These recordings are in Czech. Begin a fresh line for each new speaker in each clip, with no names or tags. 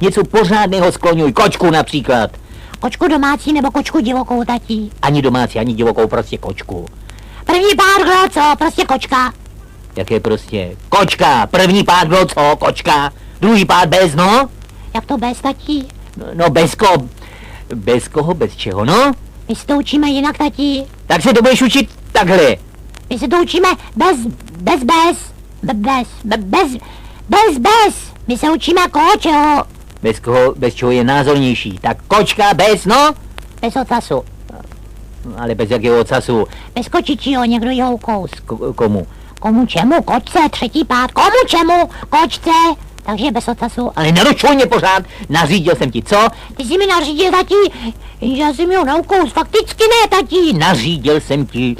Něco pořádného skloňuj, kočku například.
Kočku domácí nebo kočku divokou, tatí?
Ani domácí, ani divokou, prostě kočku.
První pár, kdo co? Prostě kočka.
Jaké prostě? Kočka, první pád bylo co? Kočka. Druhý pád bez, no?
Jak to bez, tatí?
No bez koho? Bez koho, bez čeho, no?
My se to učíme jinak, tatí.
Tak se to budeš učit takhle.
My se to učíme bez. My se učíme koho čeho?
Bez koho, bez čeho je názornější. Tak kočka bez, no?
Bez ocasu.
Ale bez jakého ocasu?
Bez kočičího, někdo jí houkous.
Komu?
Komu čemu? Kočce, třetí pád. Komu čemu? Kočce. Takže bez ocasu.
Ale neručuj mě pořád, nařídil jsem ti, co?
Ty jsi mi nařídil, tatí, jenže já jsem měl naukous, fakticky ne, tatí.
Nařídil jsem ti,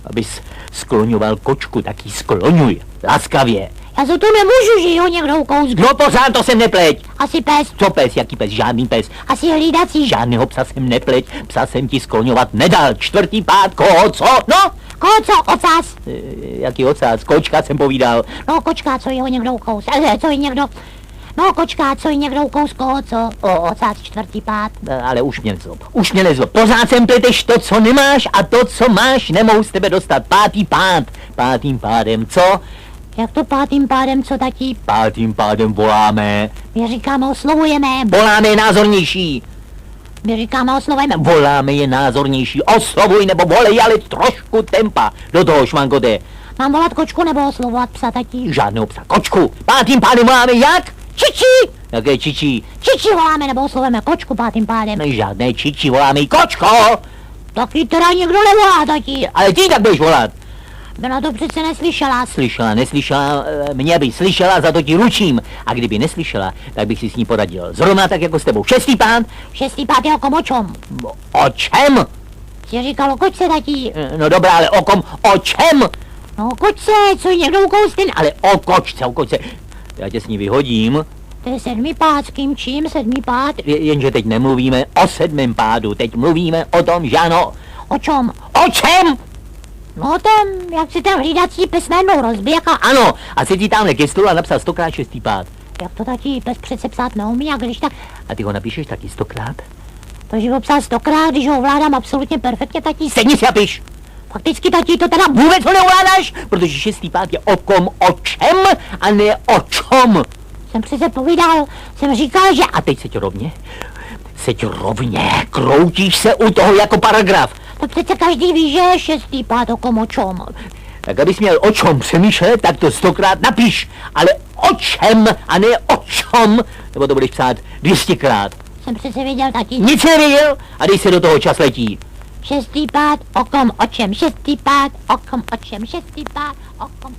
abys skloňoval kočku, tak ji skloňuj, laskavě.
Já za to nemůžu, že jo, někdo ukouskl.
No pořád to jsem nepleť.
Asi pes.
Co pes, jaký pes, žádný pes.
Asi hlídací.
Žádného psa jsem nepleť, psa jsem ti skloňovat nedal. Čtvrtý pád, koho, co, no?
Koho co, ocas?
Jaký ocas, kočka jsem povídal.
No kočka, co jeho někdo ukous, co jí někdo... No kočka, co jí někdo ukous, koho co? Ocas, čtvrtý pád.
Ale už mě nezlob. Pořád sem pleteš to, co nemáš a to, co máš, nemohu z tebe dostat. Pátý pád, pátým pádem, co?
Jak to pátým pádem, co, tatí?
Pátým pádem voláme.
My říkáme, oslovujeme.
Voláme je názornější.
My říkáme, oslovujeme.
Voláme je názornější. Oslovuj nebo volej, ale trošku tempa. Do toho, šmankote.
Mám volat kočku nebo oslovovat psa, tatí?
Žádného psa, kočku. Pátým pádem voláme jak?
Čičí!
Jaké čičí?
Čičí voláme nebo oslovujeme kočku pátým pádem.
Ne, žádné čičí, voláme jí kočko.
Taky teda nikdo nevolá, tatí.
Ale ty tak budeš volat.
Ona to přece neslyšela.
Neslyšela, mě by slyšela, za to ti ručím. A kdyby neslyšela, tak bych si s ní poradil. Zrovna tak jako s tebou. Šestý pád?
Šestý pád je o kom, o čem?
O čem?
Jsi říkal o kočce, tatí.
No dobrá, ale o kom, o čem?
No o kočce, co jí někdo ukousl.
Ale o kočce. Já tě s ní vyhodím.
To je sedmý pád, s kým čím, sedmý pád?
Jenže teď nemluvíme o sedmém pádu, teď mluvíme o tom, že ano.
O čem?
O čem?
No o tom, jak si ten hlídací pes najednou rozběhl a...
Ano, a si ti tamhle ke stolu a napsal 100krát šestý pád.
Jak to tatí, pes přece psát neumí, a když tak...
A ty ho napíšeš taky 100krát?
To, že ho psal 100krát, když ho ovládám absolutně perfektně, tatí...
Sedni si a piš!
Fakticky, tatí, to teda...
Vůbec ho neovládáš, protože šestý pád je o kom, o čem a ne o čom.
Jsem přece povídal, jsem říkal, že...
A teď seď rovně, kroutíš se u toho jako paragraf.
To přece každý ví, že je šestý pád o kom, o čem.
Tak abys měl o čem přemýšlet, tak to 100krát napiš, ale o čem a ne o čem, nebo to budeš psát 200krát.
Jsem přece věděl, tatí.
Nic nevěděl a když se do toho čas letí.
Šestý pád, o kom, o čem, šestý pád, o kom, o čem, šestý pád, o kom...